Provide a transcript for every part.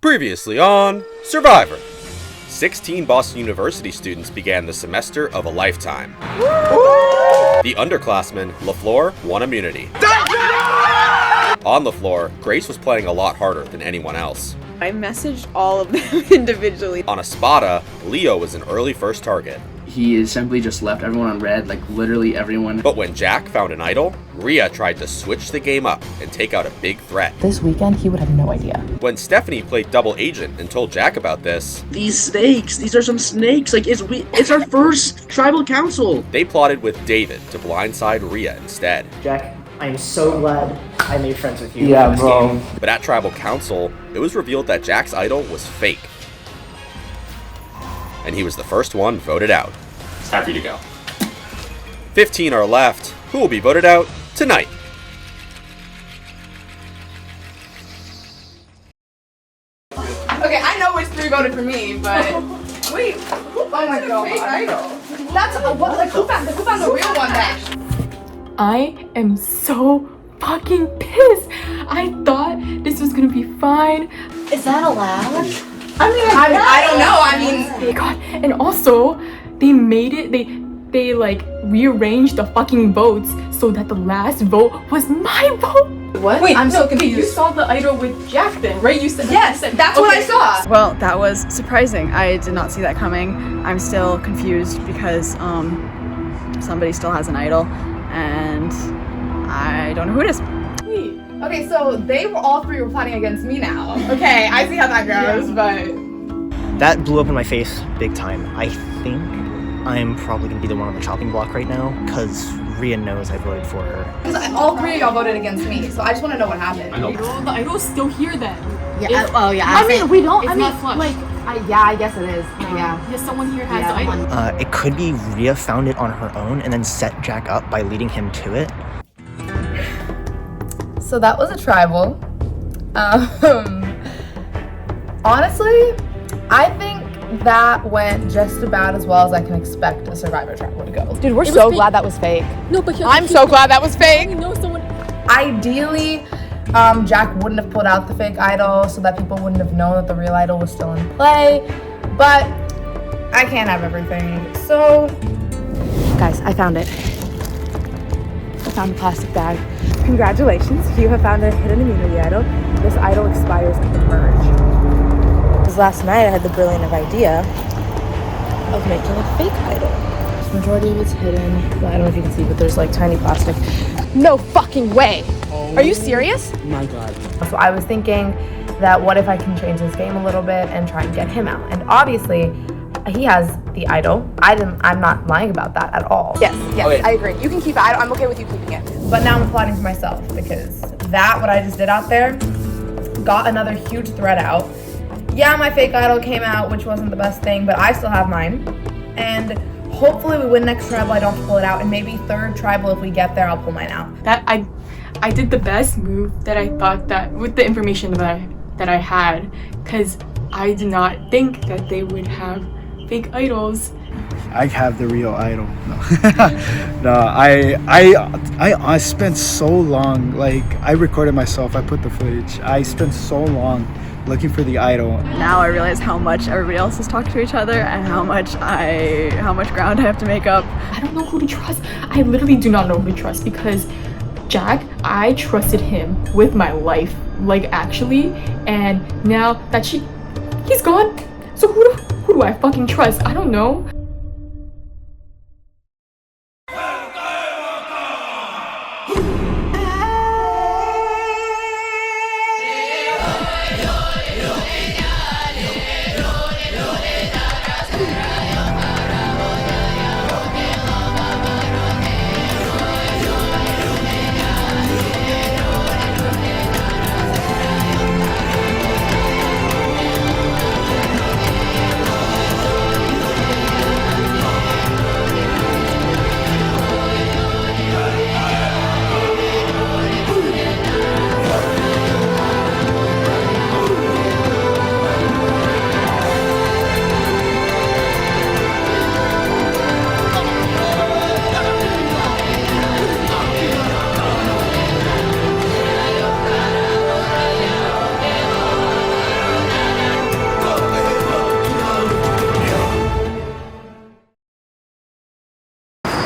Previously on Survivor. 16 Boston University students began the semester of a lifetime. The underclassmen, LaFleur, won immunity. On the floor, Grace was playing a lot harder than anyone else. I messaged all of them individually. On Espada, Leo was an early first target. He simply just left everyone on red, like literally everyone. But when Jack found an idol, Rhea tried to switch the game up and take out a big threat. This weekend, he would have no idea. When Stephanie played double agent and told Jack about this, these snakes, these are some snakes, like it's our first tribal council. They plotted with David to blindside Rhea instead. Jack, I am so glad I made friends with you. Yeah, bro. But at tribal council, it was revealed that Jack's idol was fake. And he was the first one voted out. Happy to go. 15 are left. Who will be voted out tonight? Okay, I know which three voted for me, but wait, oh my god, fake idol. That's what? Like who found the real one then? I am so fucking pissed. I thought this was gonna be fine. Is that allowed? I don't know. I mean, God, and also they made it. They like rearranged the fucking votes so that the last vote was my vote. What? Wait, I'm so okay, confused. you saw the idol with Jack then, right? You said Yes, that's what I saw. Well, that was surprising. I did not see that coming. I'm still confused because somebody still has an idol and I don't know who it is. Okay, so all three were plotting against me now. Okay, I see how that goes, but That blew up in my face big time. I think I'm probably gonna be the one on the chopping block right now because Rhea knows I voted for her. all three of y'all voted against me, so I just want to know what happened. The idol's still here then. Yeah. Oh yeah. I mean, we don't. It's not flush. Yeah, I guess it is. Yeah. Yes, someone here has the idol. It could be Rhea found it on her own and then set Jack up by leading him to it. So that was a tribal. Honestly, I think that went just about as well as I can expect a Survivor tribal to go. Dude, we're so glad that was fake. No, but I'm so glad that was fake. know someone. Ideally, Jack wouldn't have pulled out the fake idol so that people wouldn't have known that the real idol was still in play. But I can't have everything. So, Guys, I found it. I found the plastic bag. Congratulations, you have found a hidden immunity idol. This idol expires at the merge. Because last night I had the brilliant idea of making a fake idol. The majority of it's hidden. I don't know if you can see, but there's like tiny plastic. No fucking way! Are you serious? My God. So I was thinking that what if I can change his game a little bit and try and get him out? And obviously, he has the idol. I'm not lying about that at all. Yes, okay. I agree. You can keep it. I'm okay with you keeping it. But now I'm plotting for myself because what I just did out there got another huge threat out. Yeah, my fake idol came out, which wasn't the best thing, but I still have mine. And hopefully we win next tribal, I don't have to pull it out. And maybe third tribal, if we get there, I'll pull mine out. That I did the best move that I thought that with the information that I had, because I did not think that they would have fake idols. I have the real idol. No, I spent so long. Like I recorded myself. I put the footage. I spent so long looking for the idol. Now I realize how much everybody else has talked to each other and how much ground I have to make up. I don't know who to trust. I literally do not know who to trust because Jack, I trusted him with my life, like actually, and now that he's gone. So who do I fucking trust? I don't know.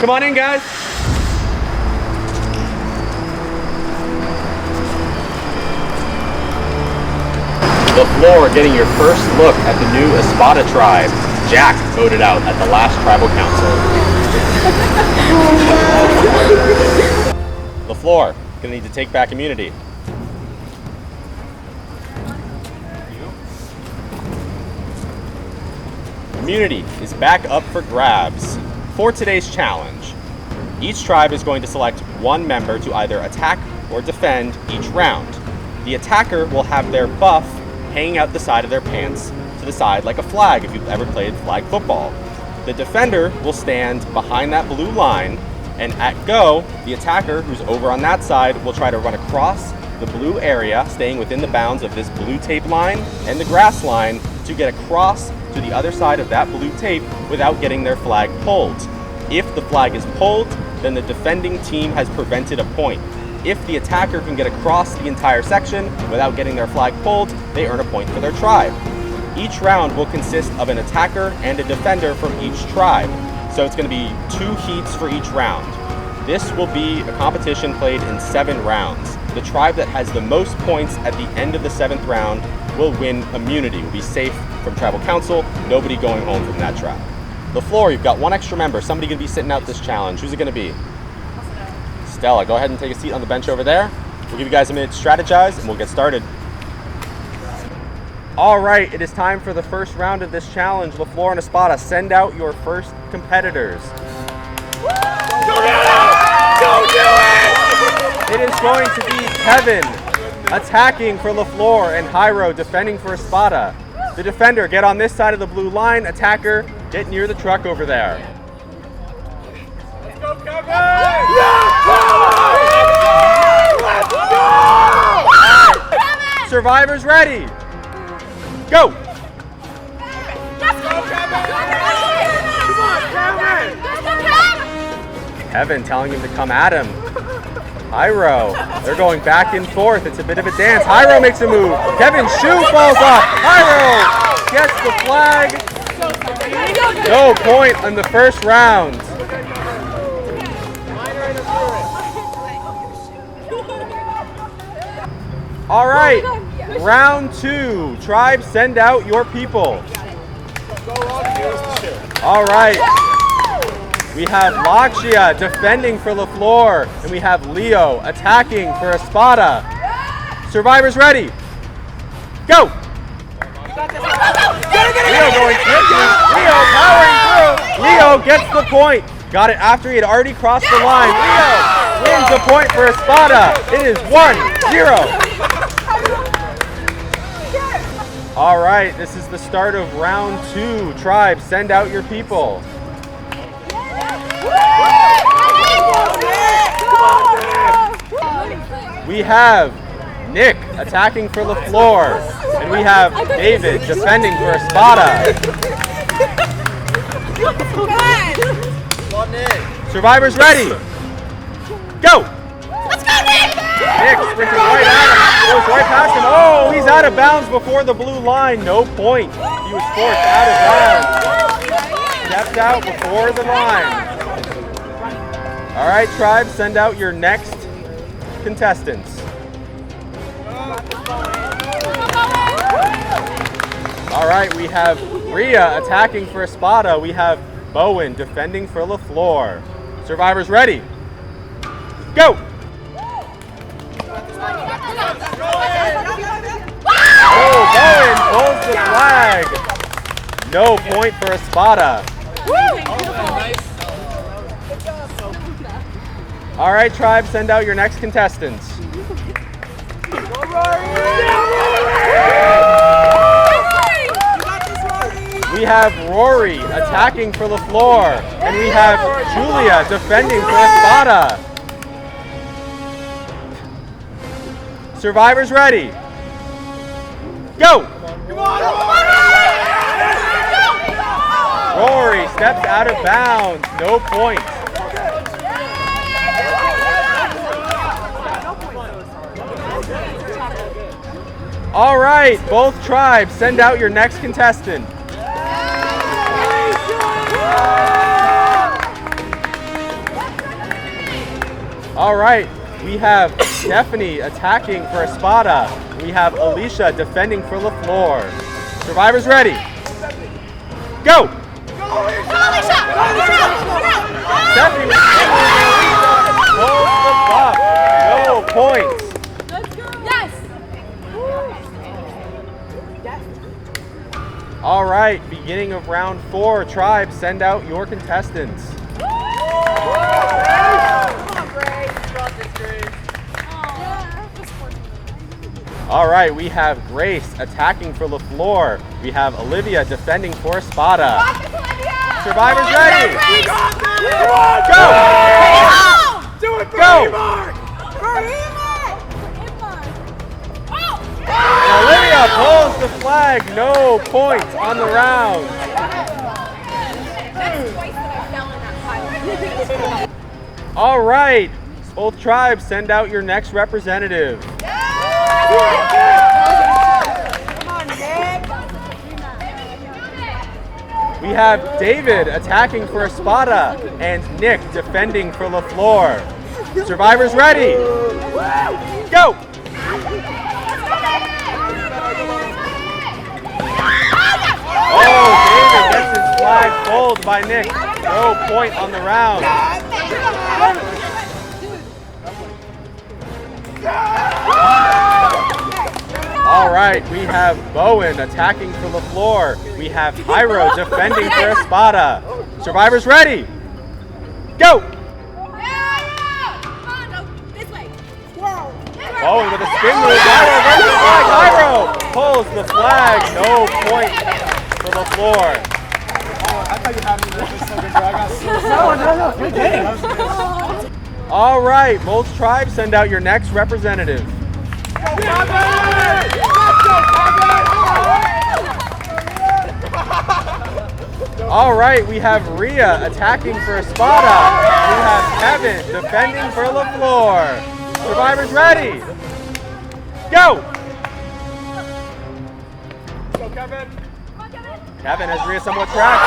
Come on in, guys. The floor getting your first look at the new Espada tribe. Jack voted out at the last tribal council. The floor gonna need to take back immunity. Immunity is back up for grabs. For today's challenge, each tribe is going to select one member to either attack or defend each round. The attacker will have their buff hanging out the side of their pants to the side like a flag if you've ever played flag football. The defender will stand behind that blue line, and at go, the attacker who's over on that side will try to run across the blue area, staying within the bounds of this blue tape line and the grass line to get across to the other side of that blue tape without getting their flag pulled. If the flag is pulled, then the defending team has prevented a point. If the attacker can get across the entire section without getting their flag pulled, they earn a point for their tribe. Each round will consist of an attacker and a defender from each tribe. So it's going to be 2 heats for each round. This will be a competition played in 7 rounds. The tribe that has the most points at the end of the 7th round will win immunity, will be safe from tribal council, nobody going home from that tribe. The floor, you've got 1 extra member, somebody going to be sitting out this challenge. Who's it going to be? Stella, go ahead and take a seat on the bench over there. We'll give you guys a minute to strategize and we'll get started. All right, it is time for the first round of this challenge. LaFleur and Espada, send out your first competitors. Don't do it! It is going to be Kevin attacking for LaFleur and Jairo defending for Espada. The defender, get on this side of the blue line. Attacker, get near the truck over there. Let's go, Kevin! Let's go! Right. Survivors ready. Go! Let's go, Kevin! Come on, Kevin! Kevin telling him to come at him. Jairo, they're going back and forth. It's a bit of a dance. Jairo makes a move. Kevin's shoe falls off. Jairo gets the flag. No point in the first round. All right, round 2. Tribe, send out your people. All right. We have Lakshya defending for LaFleur, and we have Leo attacking for Espada. Survivors ready. Go! Leo going quickly. Leo powering through. Leo gets the point. Got it after he had already crossed the line. Leo wins the point for Espada. It is 1-0. All right, this is the start of round 2. Tribe, send out your people. We have Nick attacking for LaFleur, and we have David defending for Espada. Survivors ready. Go! Let's go, Nick! Nick sprinting right at him, goes right past him. Oh, he's out of bounds before the blue line. No point. He was forced out of bounds. Stepped out before the line. All right, Tribe, send out your next contestants. All right, we have Rhea attacking for Espada. We have Bowen defending for LaFleur. Survivors ready. Go! Oh, Bowen pulls the flag. No point for Espada. All right, Tribe, send out your next contestants. We have Rory attacking for LaFleur, and we have Julia defending for Espada. Survivors ready. Go! Rory steps out of bounds. No point. All right, both tribes, send out your next contestant. All right, we have Stephanie attacking for Espada. We have Alicia defending for LaFleur. Survivors ready. Go! Stephanie holds the buff. No points. All right, beginning of round 4. Tribes, send out your contestants. All right, we have Grace attacking for LaFleur. We have Olivia defending for Espada. Survivors ready. Go! Do it for Go! Mark! Olivia pulls the flag. No points on the round. All right, both tribes, send out your next representative. We have David attacking for Espada and Nick defending for LaFleur. Survivors ready. Go! Oh, David gets his flag pulled by Nick. No point on the round. All right, we have Bowen attacking for LaFleur. We have Hyro defending for Espada. Survivors ready. Go! Bowen with a spin move. Hyro gets the flag. Hyro pulls the flag. No point for LaFleur. I thought you had me there for a second, bro. I got so no. All right, Mulch Tribe, send out your next representative. All right, we have Rhea attacking for Espada. We have Kevin defending for LaFleur. Survivors ready. Go! Go, Kevin. Kevin has Rhea somewhat trapped.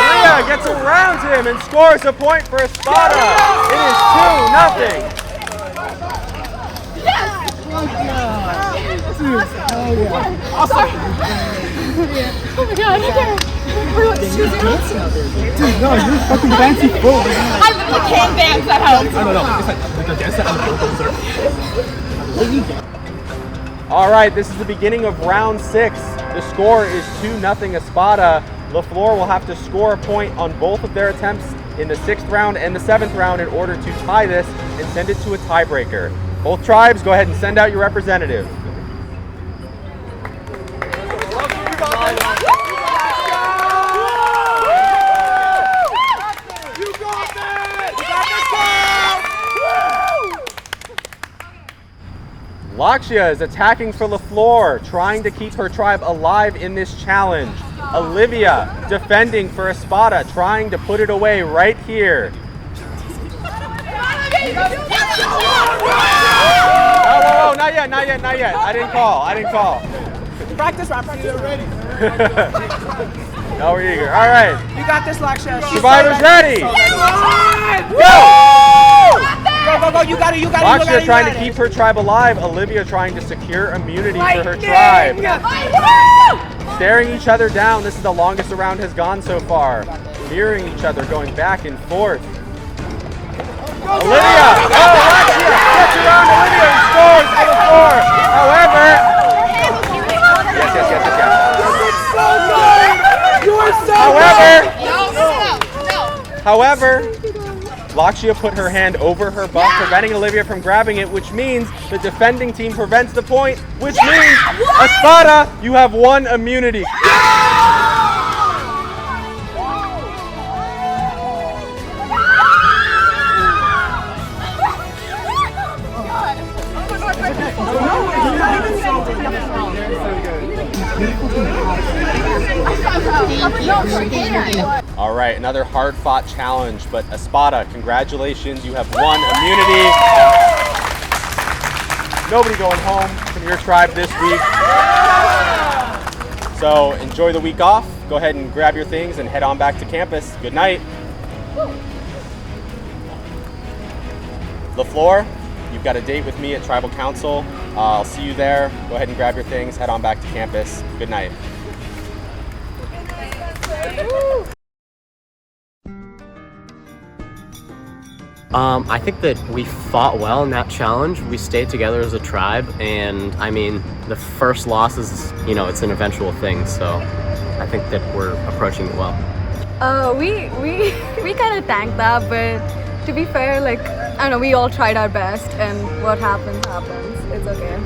Rhea gets around him and scores a point for Espada. It is 2-0. Awesome. Oh my god, okay. We're like 2-0. Dude, no, you're fucking fancy fool. I literally can't dance at home. I don't know. It's like the dancer and the Bulldozer. All right, this is the beginning of round 6. The score is 2-0 Espada. LaFleur will have to score a point on both of their attempts in the 6th round and the 7th round in order to tie this and send it to a tiebreaker. Both tribes, go ahead and send out your representative. Lakshya is attacking for LaFleur, trying to keep her tribe alive in this challenge. Olivia defending for Espada, trying to put it away right here. Oh, not yet. I didn't call. Practice, ready. No, we're eager. All right. You got this, Lakshya. Survivors ready. Go! Go, you got it. Lakshya trying to keep her tribe alive. Olivia trying to secure immunity for her tribe. Staring each other down. This is the longest the round has gone so far. Mirroring each other, going back and forth. Olivia! Oh, Lakshya gets around Olivia and scores for the floor. However, Lakshya put her hand over her butt, preventing Olivia from grabbing it, which means the defending team prevents the point, which means, Espada, you have 1 immunity. All right, another hard-fought challenge, but Espada, congratulations, you have 1 immunity. Nobody going home from your tribe this week. So enjoy the week off. Go ahead and grab your things and head on back to campus. Good night. LaFleur, you've got a date with me at Tribal Council. I'll see you there. Go ahead and grab your things, head on back to campus. Good night. I think that we fought well in that challenge. We stayed together as a tribe, and I mean, the first loss is, you know, it's an eventual thing, so I think that we're approaching it well. We kind of tanked that, but to be fair, like, I don't know, we all tried our best, and what happens, happens. It's okay.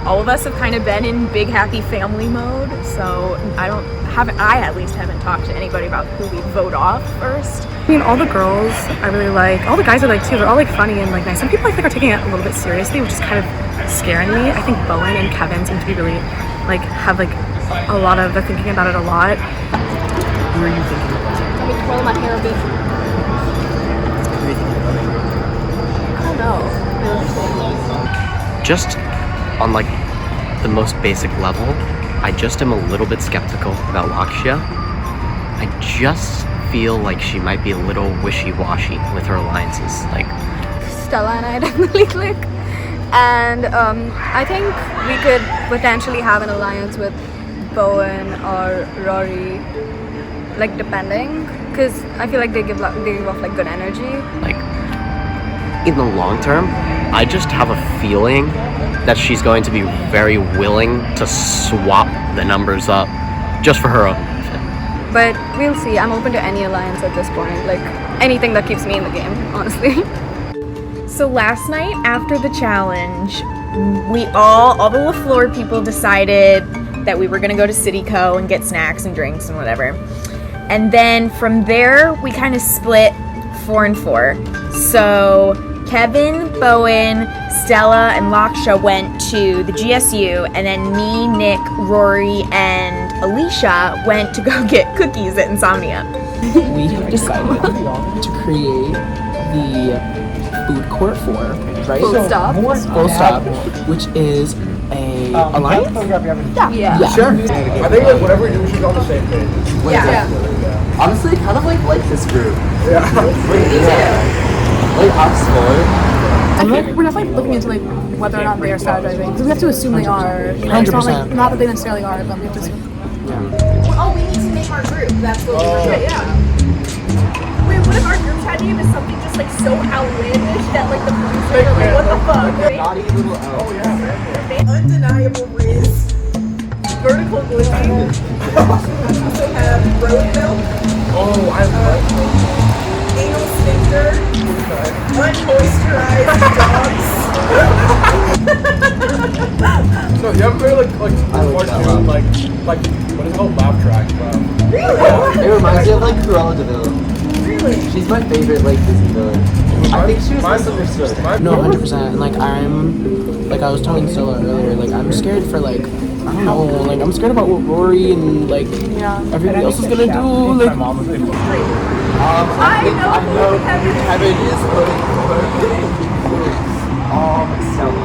All of us have kind of been in big happy family mode, so I at least haven't talked to anybody about who we vote off first. I mean, all the girls I really like, all the guys I like too, they're all like funny and like nice. Some people I think are taking it a little bit seriously, which is kind of scaring me. I think Bowen and Kevin seem to be really, like, have like a lot of, they're thinking about it a lot. Who are you thinking about? Let me twirl my hair a bit. Who are you thinking about? I don't know. Just on like the most basic level, I just am a little bit skeptical about Lakshya. I just feel like she might be a little wishy-washy with her alliances. Like, Stella and I definitely click, and I think we could potentially have an alliance with Bowen or Rory, like, depending, because I feel like they give off like good energy. Like, in the long term, I just have a feeling that she's going to be very willing to swap the numbers up just for her own benefit. But we'll see. I'm open to any alliance at this point, like anything that keeps me in the game, honestly. So last night after the challenge, all the LaFleur people decided that we were gonna go to CityCo and get snacks and drinks and whatever. And then from there, we kind of split 4 and 4. So Kevin, Bowen, Stella, and Lakshya went to the GSU, and then me, Nick, Rory, and Alicia went to go get cookies at Insomnia. We have decided to create the food court for, right? Full stop. Full stop, which is a alliance? Yeah. Sure. I think like whatever we do, we should go on the same page. Yeah. Honestly, kind of like this group. Yeah. Like us four. We're definitely looking into like whether or not they are strategizing, because we have to assume they are. You know, it's not, like, not that they necessarily are, but we have to assume. Oh, we need to name our group. That's what we were doing. Yeah. Wait, what if our group's had name is something just like so outlandish that like the producers are like, what the fuck? Right? Naughty little elf. Oh yeah. Undeniable Riz. Vertical glue. We also have road milk. Oh, I love Anal sphincter. Unmoisturized dogs. So you ever played like cartoon like what is it called, laugh track? It reminds me of like Cruella de Vil. Really? She's my favorite like Disney villain. I think she was misunderstood. No, 100%. And like I was telling Stella earlier, like I'm scared for like, I don't know, like I'm scared about what Rory and like everybody else is gonna do. Like, I know Kevin is voting for Stella.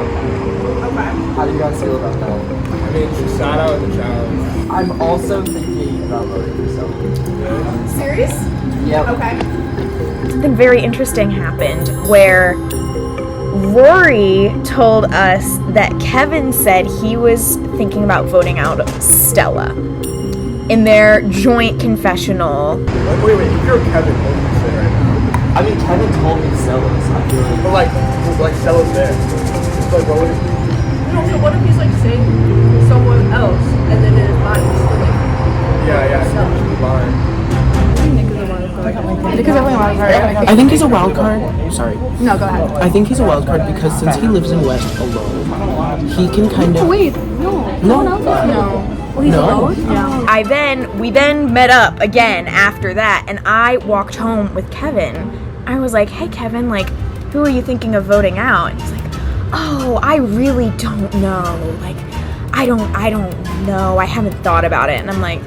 Okay. How do you guys feel about that? I mean, she sat out in the challenge. I'm also thinking about voting for Stella. Serious? Yep. Okay. Something very interesting happened where Rory told us that Kevin said he was thinking about voting out Stella in their joint confessional. Wait, if you're Kevin, what would you say right now? I mean, Kevin told me Stella, so I feel like... But like Stella's there. It's like, what would he... No, so what if he's like saying someone else and then in his mind he's still like... Yeah. I think he's a wild card. Sorry. No, go ahead. I think he's a wild card because since he lives in West alone, he can kind of. Wait, no. No. No. Well, he's alone? Yeah. We then met up again after that, and I walked home with Kevin. I was like, hey Kevin, like, who are you thinking of voting out? And he's like, oh, I really don't know. Like, I don't know. I haven't thought about it. And I'm like,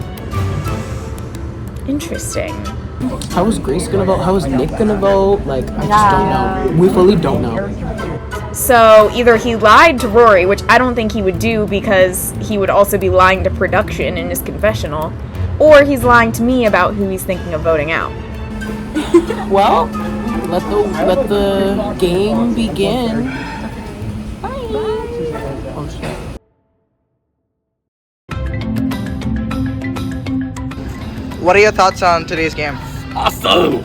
interesting. How is Grace gonna vote? How is Nick gonna vote? Like, I just don't know. We fully don't know. So either he lied to Rory, which I don't think he would do because he would also be lying to production in his confessional, or he's lying to me about who he's thinking of voting out. Well, let the game begin. Bye. Oh shit. What are your thoughts on today's game? Awesome!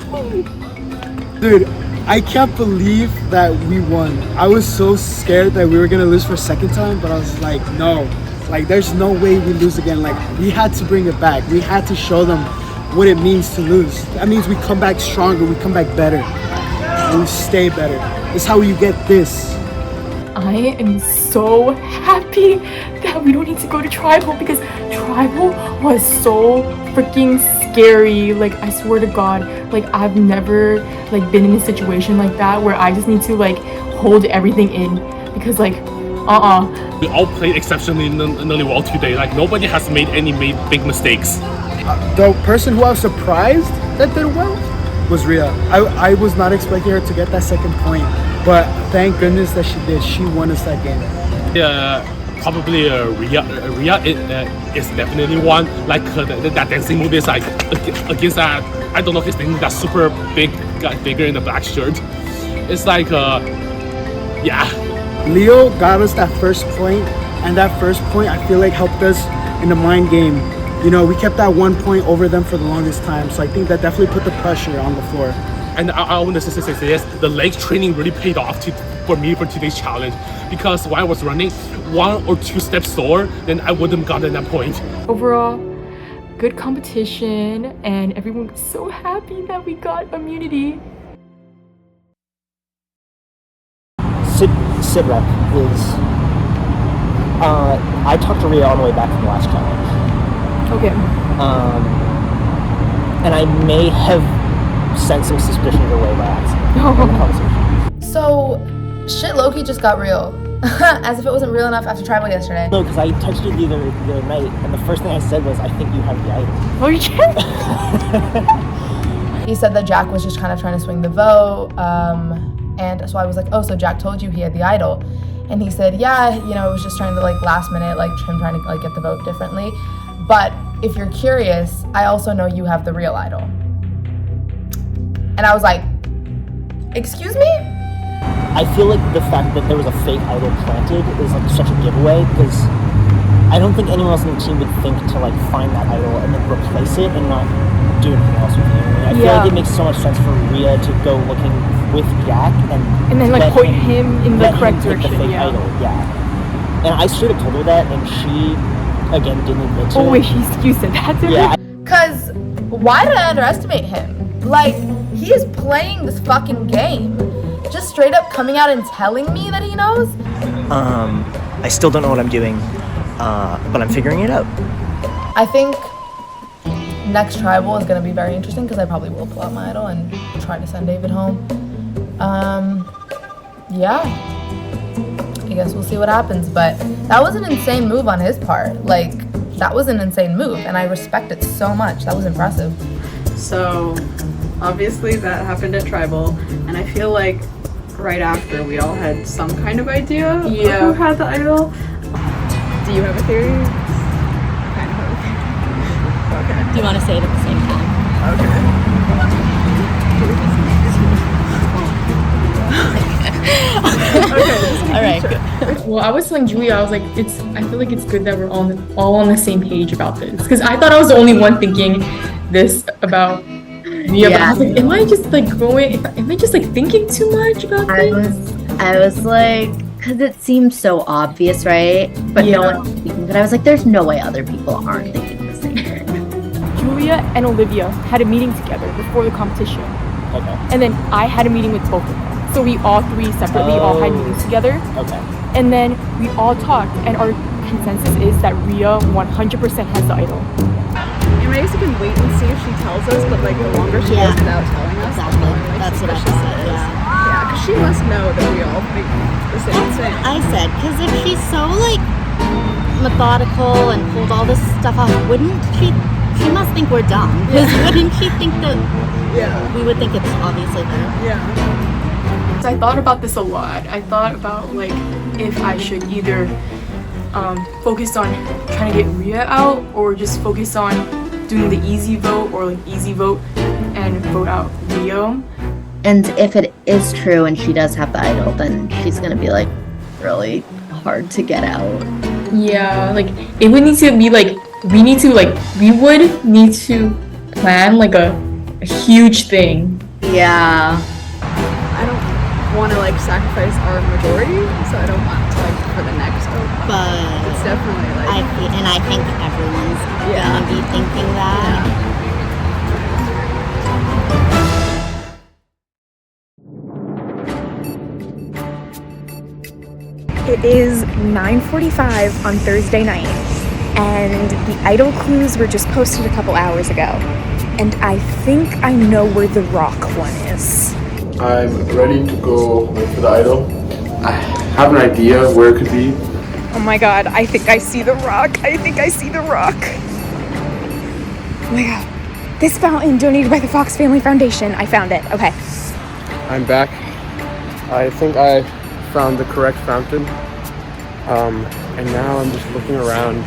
Dude, I can't believe that we won. I was so scared that we were gonna lose for a second time, but I was like, no. Like, there's no way we lose again. Like, we had to bring it back. We had to show them what it means to lose. That means we come back stronger, we come back better, and we stay better. That's how you get this. I am so happy that we don't need to go to Tribal because Tribal was so freaking scary. Like, I swear to God, like, I've never like been in a situation like that where I just need to like hold everything in because like we all played exceptionally well today. Like, nobody has made big mistakes. The person who I was surprised that did well was Rhea. I was not expecting her to get that second point, but thank goodness that she did. She won us that game. Probably Rhea is definitely one. Like that dancing move is like against that, I don't know his name, that super big guy, bigger in the black shirt. It's like yeah. Leo got us that first point, and that first point I feel like helped us in the mind game. You know, we kept that 1 point over them for the longest time, so I think that definitely put the pressure on the floor. And I want to say this, the leg training really paid off for me for today's challenge, because while I was running 1 or 2 steps slower, then I wouldn't have gotten that point. Overall, good competition, and everyone was so happy that we got immunity. Sit rep is, I talked to Rhea on the way back from the last challenge. Okay. And I may have sent some suspicion your way by accident in the conversation. So, shit low-key just got real. As if it wasn't real enough after Tribal yesterday. No, because I texted you the other night, and the first thing I said was, I think you have the item. Oh, you did? He said that Jack was just kind of trying to swing the vote, and so I was like, oh, so Jack told you he had the idol. And he said, yeah, you know, it was just trying to like last minute, like him trying to like get the vote differently. But if you're curious, I also know you have the real idol. And I was like, excuse me? I feel like the fact that there was a fake idol planted is like such a giveaway, because I don't think anyone else in the team would think to like find that idol and then replace it and not do anything else with it. I feel like it makes so much sense for Rhea to go looking with Jack and then like point him in the correct direction. The fake idol, And I straight up told her that, and she again didn't admit to it. Oh wait, you said that to her? Cause why did I underestimate him? Like, he is playing this fucking game. Just straight up coming out and telling me that he knows? I still don't know what I'm doing, but I'm figuring it out. I think next Tribal is gonna be very interesting because I probably will pull out my idol and try to send David home. Yeah. I guess we'll see what happens, but that was an insane move on his part. Like, that was an insane move, and I respect it so much. That was impressive. So, obviously that happened at Tribal, and I feel like right after we all had some kind of idea of who had the idol. Do you have a theory? Kind of have a theory. Okay. Do you want to say it at the same time? Okay. All right. Good. Well, I was telling Julia, I was like, I feel like it's good that we're all on the same page about this, because I thought I was the only one thinking this about Mia. But I was like, am I just like thinking too much about this? I was like, because it seemed so obvious, right? But no one was speaking. But I was like, there's no way other people aren't thinking the same thing. Julia and Olivia had a meeting together before the competition. Okay. And then I had a meeting with both of them. So we all three separately all had meetings together. Okay. And then we all talked, and our consensus is that Rhea 100% has the idol. I guess you can wait and see if she tells us, but like the longer she goes without telling us, the more like, That's what I suspicious said, it is. Yeah, because she must know that we all think the same thing. I said, because if she's so like methodical and pulled all this stuff off, wouldn't she must think we're dumb. Because wouldn't she think that we would think it's obviously her? Yeah. So I thought about this a lot. I thought about like if I should either focus on trying to get Rhea out, or just focus on doing the easy vote, or like easy vote and vote out Rio. And if it is true and she does have the idol, then she's gonna be like really hard to get out. Yeah, like it would need to be like we would need to plan like a huge thing. Yeah. I don't want to like sacrifice our majority, so I don't want to like for the next vote. But It's definitely like I think everyone's gonna be thinking that. It is 9:45 on Thursday night, and the idol clues were just posted a couple hours ago. And I think I know where the rock one is. I'm ready to go look for the idol. I have an idea where it could be. Oh my god, I think I see the rock. I think I see the rock. Oh my god. This fountain donated by the Fox Family Foundation. I found it. Okay. I'm back. I think I found the correct fountain. And now I'm just looking around,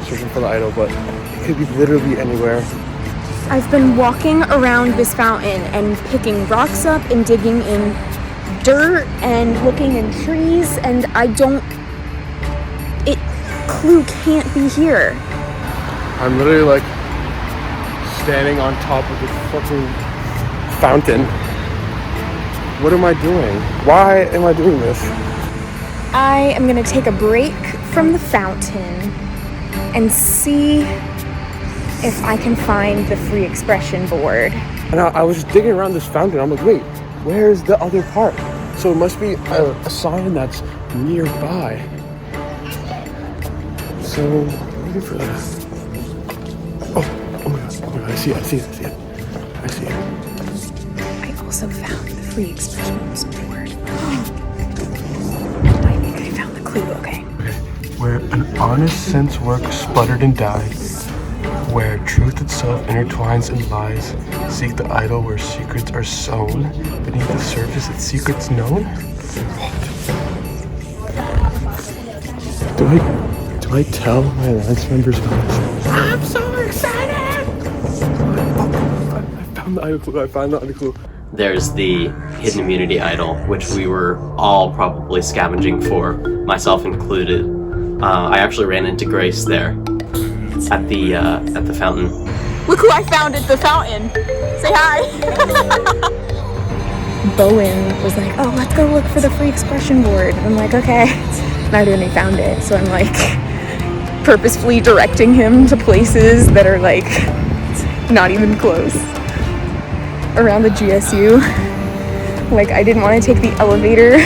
searching for the idol, but it could be literally anywhere. I've been walking around this fountain and picking rocks up and digging in dirt and looking in trees, and clue can't be here. I'm literally like standing on top of this fucking fountain. What am I doing? Why am I doing this? I am gonna take a break from the fountain and see if I can find the free expression board. And I was just digging around this fountain. I'm like, wait, where's the other part? So it must be a sign that's nearby. So, looking for that. Oh my god, I see it. I also found the free expressions board. I think I found the clue, okay. Where an honest sense work sputtered and died, where truth itself intertwines and lies, seek the idol where secrets are sown, beneath the surface its secrets known? Do I tell my Lance members about this? I'm so excited! I found the idol clue. There's the hidden immunity idol, which we were all probably scavenging for, myself included. I actually ran into Grace there at the fountain. Look who I found at the fountain! Say hi! Bowen was like, oh, let's go look for the free expression board. I'm like, okay. Neither of me found it, so I'm like purposefully directing him to places that are like not even close. Around the GSU. Like, I didn't want to take the elevator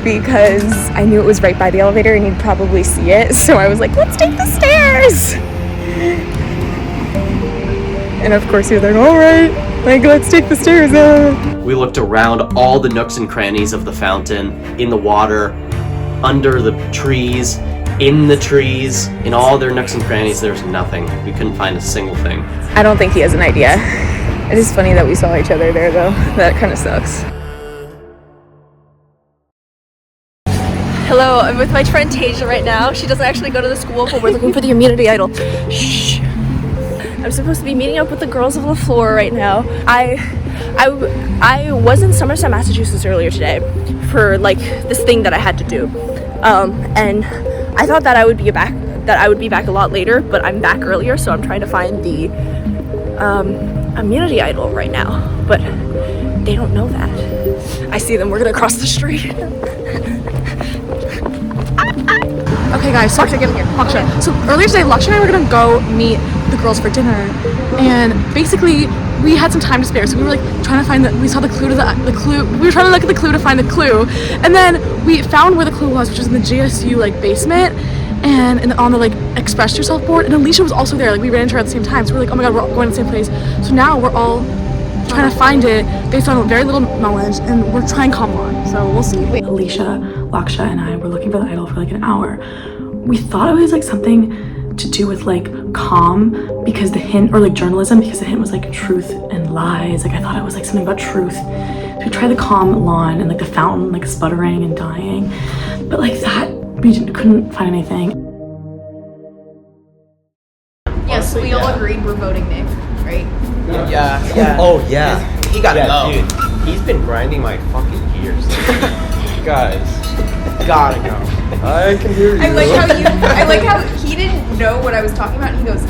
because I knew it was right by the elevator and you'd probably see it. So I was like, let's take the stairs! And of course he was like, all right, like, let's take the stairs up. We looked around all the nooks and crannies of the fountain, in the water, under the trees, in the trees, in all their nooks and crannies. There's nothing. We couldn't find a single thing. I don't think he has an idea. It is funny that we saw each other there, though. That kind of sucks. Hello, I'm with my friend Tasia right now. She doesn't actually go to the school, but we're looking for the immunity idol. Shh. I'm supposed to be meeting up with the girls of LaFleur right now. I was in Somerset, Massachusetts earlier today for like this thing that I had to do, and I thought that I would be back a lot later, but I'm back earlier, so I'm trying to find the immunity idol right now, but they don't know that. I see them. We're gonna cross the street. Okay guys, so Laksha. So earlier today, Laksha and I were gonna go meet the girls for dinner, and basically we had some time to spare, so we were like trying to find we saw the clue to the clue. We were trying to look at the clue to find the clue, and then we found where the clue was, which was in the GSU like basement, and on the like express yourself board, and Alicia was also there. Like we ran into her at the same time, so we're like, oh my god, we're all going to the same place. So now we're all trying to find it based on very little knowledge, and we're trying Kamlan, so we'll see. Alicia, Laksha, and I were looking for the idol for like an hour. We thought it was like something to do with like comm, because the hint, or like journalism, because the hint was like truth and lies. Like I thought it was like something about truth. So we tried the comm lawn and like the fountain like sputtering and dying, but like that we couldn't find anything. Yes, we all agreed we're voting Nick, right? Yeah. Oh yeah. He gotta go. Dude. He's been grinding my fucking gears. Guys, gotta go. I can hear you. I like how he didn't know what I was talking about, and he goes,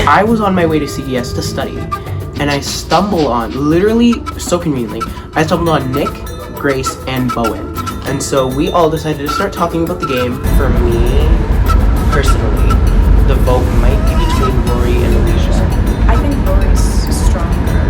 I was on my way to CDS to study, and I stumble on, literally so conveniently, I stumbled on Nick, Grace, and Bowen. And so we all decided to start talking about the game. For me, personally, the vote might be between Rory and Alicia. I think Rory's stronger.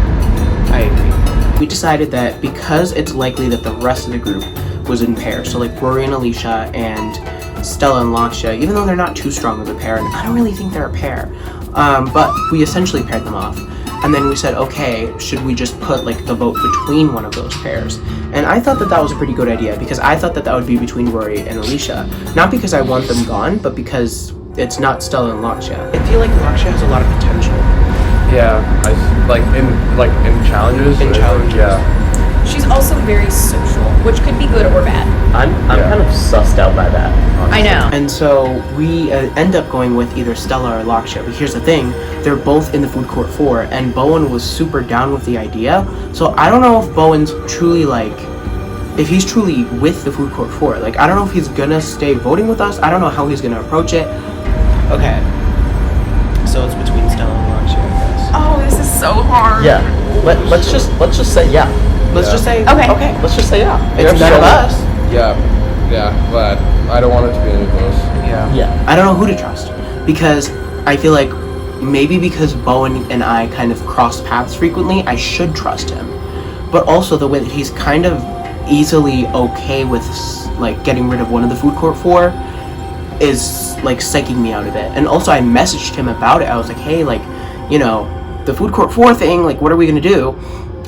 I agree. We decided that because it's likely that the rest of the group was in pairs, so like Rory and Alicia and Stella and Lakshya, even though they're not too strong of a pair, and I don't really think they're a pair, but we essentially paired them off. And then we said, okay, should we just put like the vote between one of those pairs? And I thought that that was a pretty good idea, because I thought that that would be between Rory and Alicia. Not because I want them gone, but because it's not Stella and Lakshya. I feel like Lakshya has a lot of potential. Yeah, like in challenges. In challenges. Yeah. She's also very social, which could be good or bad. I'm kind of sussed out by that, honestly. I know. And so we end up going with either Stella or Lakshya. But here's the thing, they're both in the food court 4, and Bowen was super down with the idea. So I don't know if Bowen's truly if he's truly with the food court 4. Like, I don't know if he's gonna stay voting with us. I don't know how he's gonna approach it. Okay. So it's between Stella and Lakshya, I guess. Oh, this is so hard. Yeah. Let's just say yeah. Let's just say okay. Let's just say yeah. It's none of us. Yeah, but I don't want it to be any of us. Yeah. I don't know who to trust, because I feel like maybe because Bowen and I kind of cross paths frequently, I should trust him. But also the way that he's kind of easily okay with like getting rid of one of the food court 4 is like psyching me out of it. And also I messaged him about it. I was like, hey, like, you know, the food court 4 thing, like, what are we gonna do?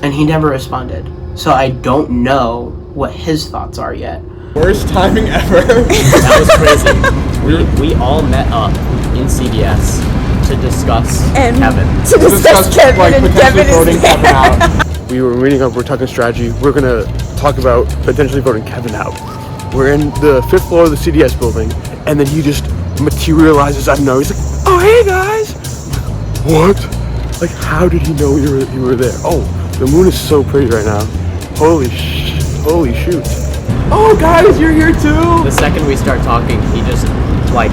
And he never responded. So I don't know what his thoughts are yet. Worst timing ever. That was crazy. We all met up in CDS to discuss Kevin. To discuss Kevin, and Kevin is Kevin out. We were meeting up, we're talking strategy. We're gonna talk about potentially voting Kevin out. We're in the 5th floor of the CDS building, and then he just materializes out of nowhere. He's like, oh, hey guys. I'm like, what? Like, how did he know you were there? Oh, the moon is so pretty right now. Holy shoot. Oh guys, you're here too! The second we start talking, he just like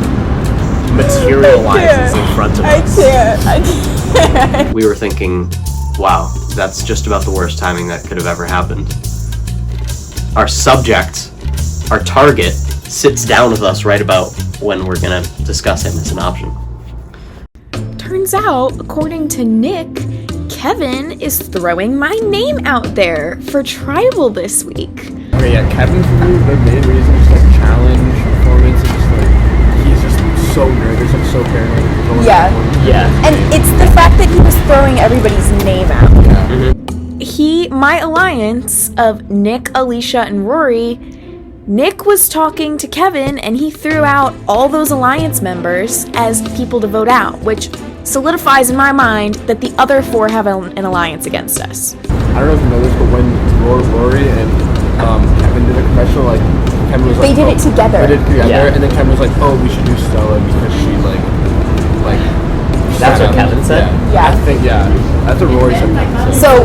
materializes in front of us. I can't. We were thinking, wow, that's just about the worst timing that could have ever happened. Our subject, our target, sits down with us right about when we're gonna discuss him as an option. Turns out, according to Nick, Kevin is throwing my name out there for tribal this week. Okay, yeah, Kevin for me, the main reason is like challenge performance, and just like he's just so nervous and so paranoid. Yeah. And it's the fact that he was throwing everybody's name out. Yeah. My alliance of Nick, Alicia, and Rory, Nick was talking to Kevin and he threw out all those alliance members as people to vote out, which solidifies in my mind that the other 4 have an alliance against us. I don't know if you know this, but when Rory and Kevin did a confessional, like Kevin was like, They did it together. They did it together, and then Kevin was like, oh, we should do Stella because she like. That's what Kevin said? Yeah. I think that's what Rory said. So,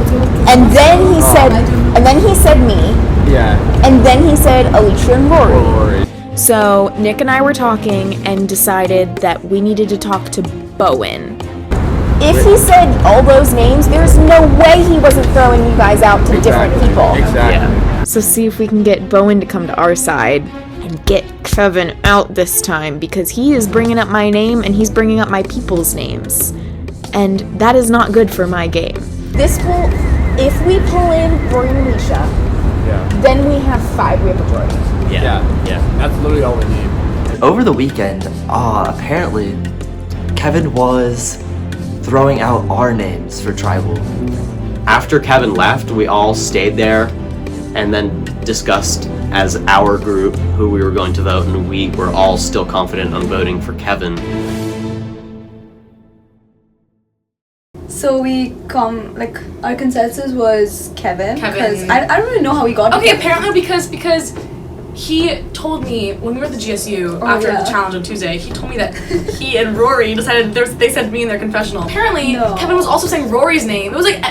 and then he said me. Yeah. And then he said Alicia and Rory. So Nick and I were talking and decided that we needed to talk to Bowen. If he said all those names, there's no way he wasn't throwing you guys out to different people. Exactly. So see if we can get Bowen to come to our side and get Kevin out this time, because he is bringing up my name and he's bringing up my people's names. And that is not good for my game. If we pull in Rory and Alicia, then we have 5, we have majority. Yeah. That's literally all we need. Over the weekend, apparently, Kevin was throwing out our names for tribal. After Kevin left, we all stayed there and then discussed as our group who we were going to vote, and we were all still confident on voting for Kevin. So our consensus was Kevin. Kevin. Because I don't really know how we got. Okay, apparently because he told me when we were at the GSU after the challenge on Tuesday, he told me that he and Rory decided they said me in their confessional. Apparently, Kevin was also saying Rory's name. It was like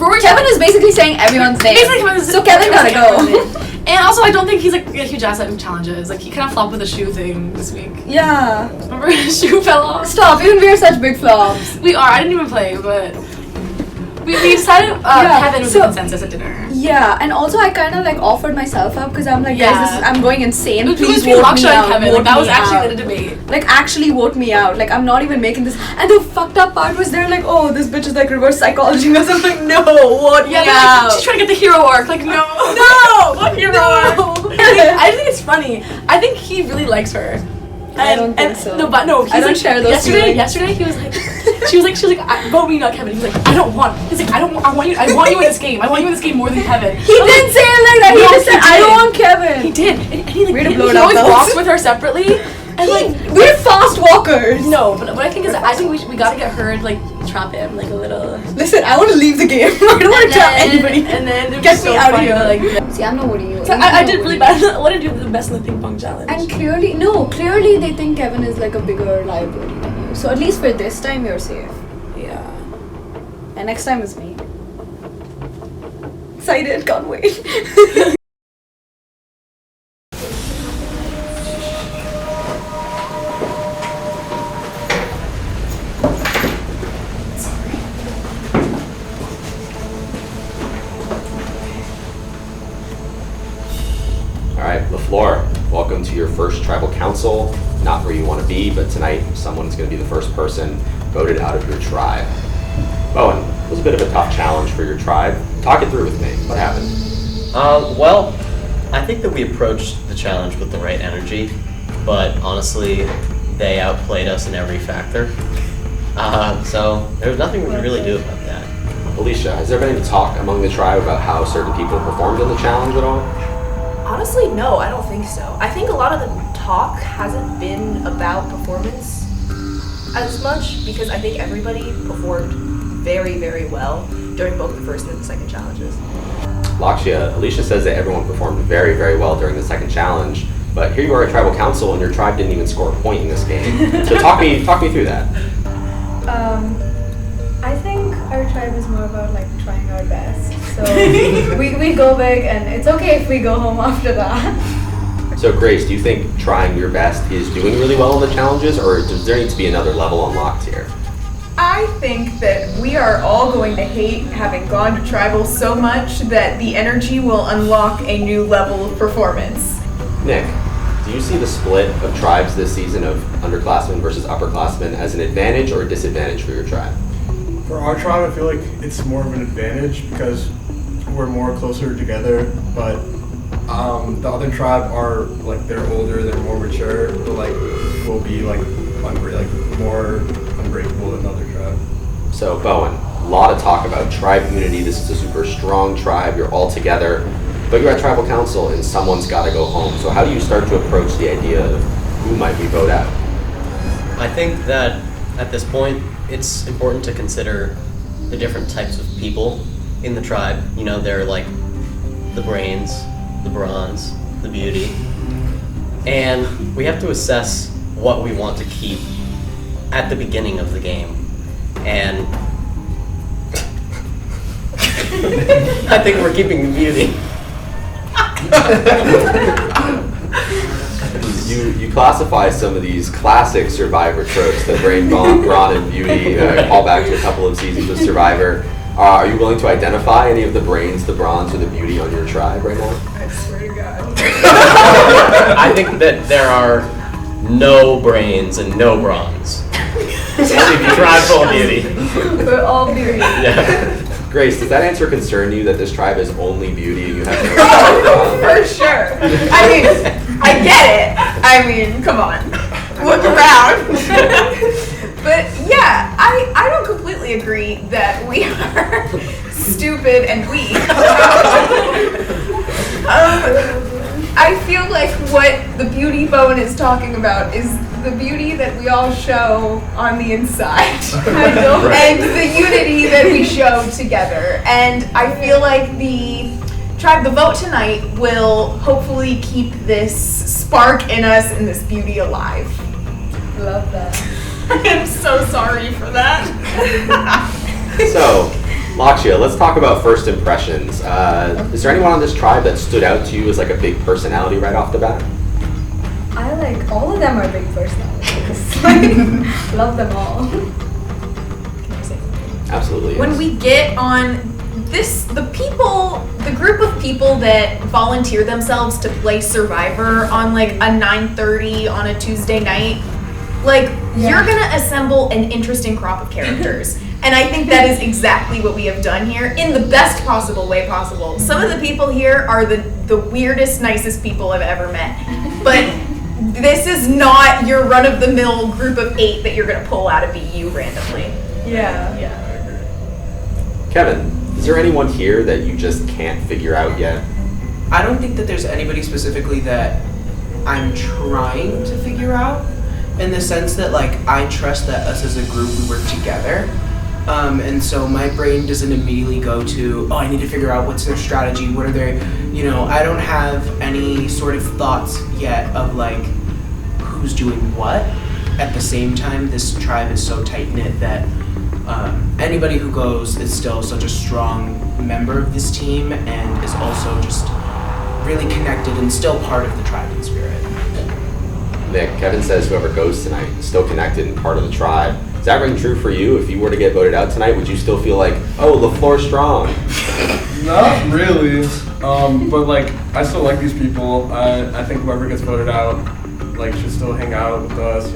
Kevin is basically saying everyone's name. So Kevin gotta go. And also, I don't think he's like a huge asset in challenges. Like he kind of flopped with the shoe thing this week. Yeah. Remember his shoe fell off? Stop, even we are such big flops. We are. I didn't even play, but we decided Kevin was the consensus at dinner. Yeah, and also I kind of like offered myself up because I'm like, Yeah. guys, I'm going insane. It Please was vote me Laksha and out. Kevin. Vote Like, that was me actually out. the debate. Like actually vote me out. Like I'm not even making this. And the fucked up part was they're like, oh, this bitch is like reverse psychology. I was like, no, vote me Like, out. she's trying to get the hero arc. Like no, what hero arc? I think it's funny. I think he really likes her. I don't think so. No, but no, he's I don't like, share those yesterday, feelings. yesterday he was like, she was like, vote me, not Kevin. He was like, I don't want. He's like, I want you in this game. I want you in this game more than Kevin. He didn't say it like that. He just said, I don't want Kevin. He did, and he like, Way to he blow it up, always though. walks with her separately. And like we're fast walkers. No, but what I think is, I think we gotta get her to like trap him like a little. Listen, I want to leave the game. I don't want to trap anybody. And then it Get was me so out of funny here. to, like, See, I'm not voting you. so I did really bad. I want to do the best in the ping pong challenge. And clearly they think Kevin is like a bigger liability than you. So at least for this time, you're safe. Yeah. And next time is me. Excited, can't wait. Alright, LaFleur, welcome to your first tribal council. Not where you want to be, but tonight someone's going to be the first person voted out of your tribe. Bowen, it was a bit of a tough challenge for your tribe. Talk it through with me. What happened? Well, I think that we approached the challenge with the right energy, but honestly, they outplayed us in every factor. So there was nothing we could really do about that. Alicia, has there been any talk among the tribe about how certain people performed in the challenge at all? Honestly, no, I don't think so. I think a lot of the talk hasn't been about performance as much because I think everybody performed very, very well during both the first and the second challenges. Lakshya, Alicia says that everyone performed very, very well during the second challenge, but here you are at tribal council and your tribe didn't even score a point in this game. So talk me through that. I think our tribe is more about like trying our best. So we go big and it's okay if we go home after that. So Grace, do you think trying your best is doing really well in the challenges, or does there need to be another level unlocked here? I think that we are all going to hate having gone to tribal so much that the energy will unlock a new level of performance. Nick, do you see the split of tribes this season of underclassmen versus upperclassmen as an advantage or a disadvantage for your tribe? For our tribe, I feel like it's more of an advantage because we're more closer together, but the other tribe are like they're older, they're more mature, but like will be like more unbreakable than the other tribe. So Bowen, a lot of talk about tribe unity. This is a super strong tribe. You're all together, but you're at tribal council and someone's got to go home. So how do you start to approach the idea of who might we vote out? I think that at this point, it's important to consider the different types of people in the tribe. You know, they're like the brains, the bronze, the beauty. And we have to assess what we want to keep at the beginning of the game. And I think we're keeping the beauty. You classify some of these classic Survivor tropes, the brain, brawn, and beauty, call back to a couple of seasons of Survivor. Are you willing to identify any of the brains, the bronze, or the beauty on your tribe right now? I swear to God. I think that there are no brains and no bronze. It's only the tribe full of beauty. We're all beauty. Yeah. Grace, does that answer concern you that this tribe is only beauty and you have no For sure. I mean, I get it. I mean, come on. Look around. But yeah, I don't completely agree that we are stupid and weak. I feel like what the beauty Bowen is talking about is the beauty that we all show on the inside. And the unity that we show together. And I feel like the vote tonight will hopefully keep this spark in us and this beauty alive. Love that. I am so sorry for that. So, Lakshya, let's talk about first impressions. Is there anyone on this tribe that stood out to you as like a big personality right off the bat? I like all of them are big personalities. Like, love them all. Absolutely. When we get on this, the group of people that volunteer themselves to play Survivor on like a 9:30 on a Tuesday night, like you're gonna assemble an interesting crop of characters. And I think that is exactly what we have done here in the best possible way possible. Some of the people here are the weirdest, nicest people I've ever met. But this is not your run-of-the-mill group of 8 that you're gonna pull out of BU randomly. Yeah. Kevin, is there anyone here that you just can't figure out yet? I don't think that there's anybody specifically that I'm trying to figure out, in the sense that like I trust that us as a group we work together. And so my brain doesn't immediately go to, oh, I need to figure out what's their strategy, what are their, I don't have any sort of thoughts yet of like who's doing what. At the same time, this tribe is so tight-knit that anybody who goes is still such a strong member of this team and is also just really connected and still part of the tribe in spirit. Nick, Kevin says whoever goes tonight is still connected and part of the tribe. Does that ring true for you? If you were to get voted out tonight, would you still feel like, oh, LaFleur's strong? Not really, but like I still like these people. I think whoever gets voted out, like, should still hang out with us,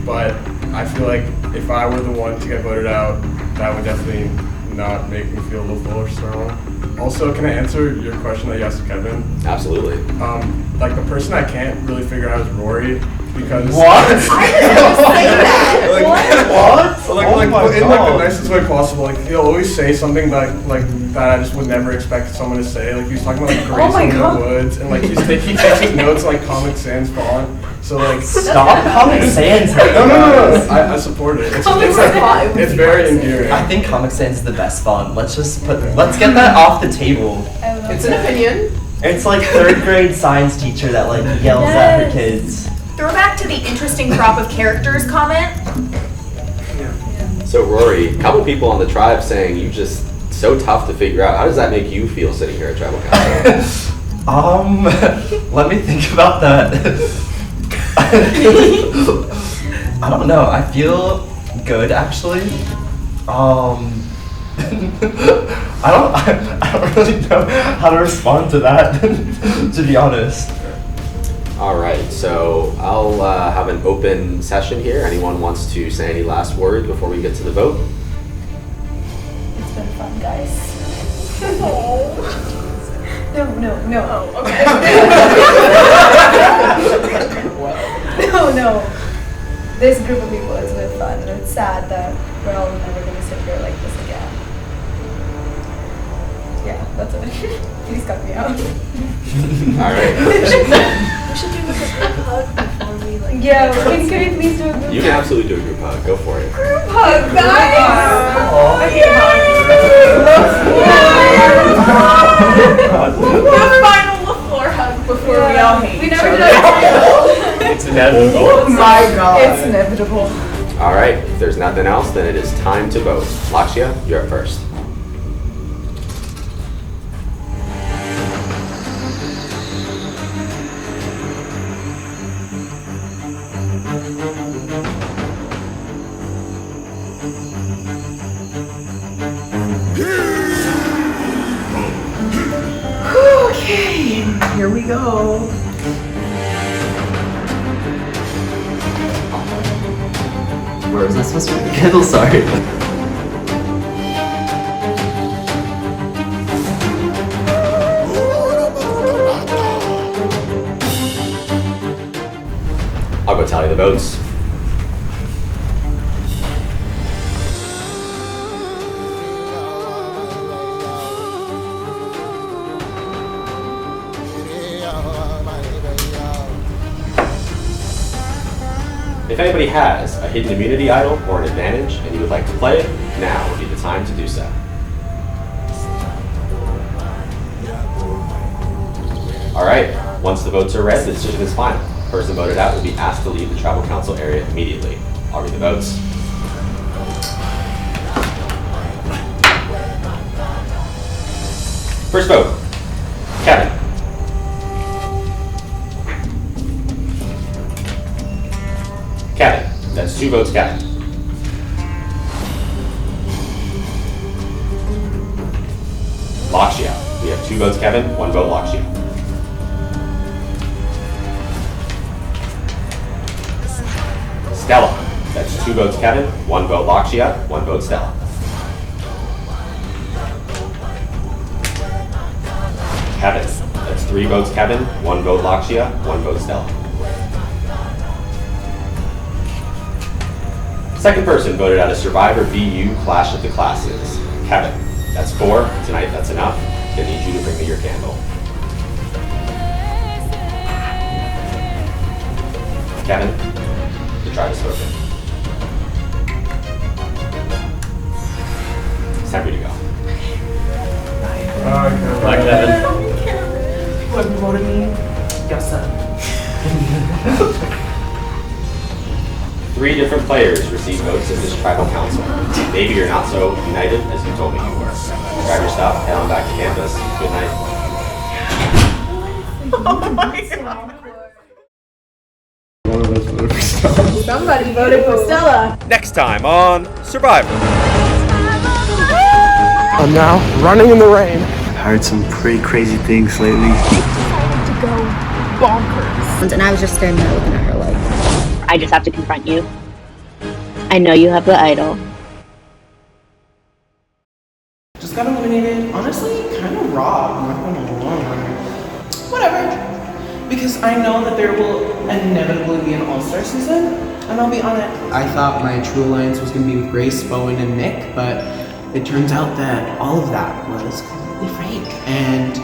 But I feel like if I were the one to get voted out, that would definitely not make me feel LaFleur strong. Also, can I answer your question that you asked Kevin? Absolutely. Like the person I can't really figure out is Rory. Because what? I didn't say that. Like in like the nicest way possible. Like he'll always say something like that I just would never expect someone to say. Like he was talking about like Grace in the Woods, and like he takes his notes like Comic Sans font. So like stop Comic Sans. No. I support it. It's very endearing. I think Comic Sans is the best font. Let's get that off the table. It's an opinion. It's like 3rd grade science teacher that like yells at her kids. Throwback to the interesting crop of characters comment. So Rory, a couple people on the tribe saying you just so tough to figure out. How does that make you feel sitting here at Tribal Council? Let me think about that. I don't know. I feel good actually. I don't really know how to respond to that, to be honest. All right, so I'll have an open session here. Anyone wants to say any last words before we get to the vote? It's been fun, guys. No. Oh, okay. No. This group of people has been fun, and it's sad that we're all never going to sit here like this again. Yeah, that's it. Please cut me out. All right. We should do like a hug before we like. Yeah, can we please do a group You can absolutely do a group hug. Go for it. Group hug, guys! The final LaFleur hug before we all hate each other. It's inevitable. Oh my god. It's inevitable. All right, if there's nothing else, then it is time to vote. Lakshya, you're up first. Okay, here we go. Where was I supposed to be? I'm sorry. I'll go tally the votes. If anybody has a hidden immunity idol or an advantage and you would like to play it, now would be the time to do so. Alright, once the votes are read, the decision is final. The person voted out will be asked to leave the tribal council area immediately. I'll read the votes. First vote, Kevin. Kevin. That's 2 votes, Kevin. Lakshya. We have 2 votes, Kevin, 1 vote, Lakshya. Stella. That's 2 votes, Kevin, 1 vote, Lakshya, 1 vote, Stella. Kevin. That's 3 votes, Kevin, 1 vote, Lakshya, 1 vote, Stella. Second person voted out of Survivor VU Clash of the Classes. Kevin. That's 4. Tonight, that's enough. I need you to bring me your candle. Kevin, the tribe is spoken. It's time for you to go. Bye, Kevin. Whoever voted me, yes, sir. 3 different players received votes in this tribal council. Maybe you're not so united as you told me you were. Grab your stuff, head on back to campus. Good night. Oh my god. One of us voted for Stella. Somebody voted for Stella. Next time on Survivor. I'm now running in the rain. I've heard some pretty crazy things lately. To go bonkers. And I was just standing there looking at her like, I just have to confront you. I know you have the idol. Just got eliminated, honestly, kind of raw, I'm not gonna lie. Whatever. Because I know that there will inevitably be an all-star season, and I'll be on it. I thought my true alliance was gonna be with Grace, Bowen, and Nick, but it turns out that all of that was completely fake. And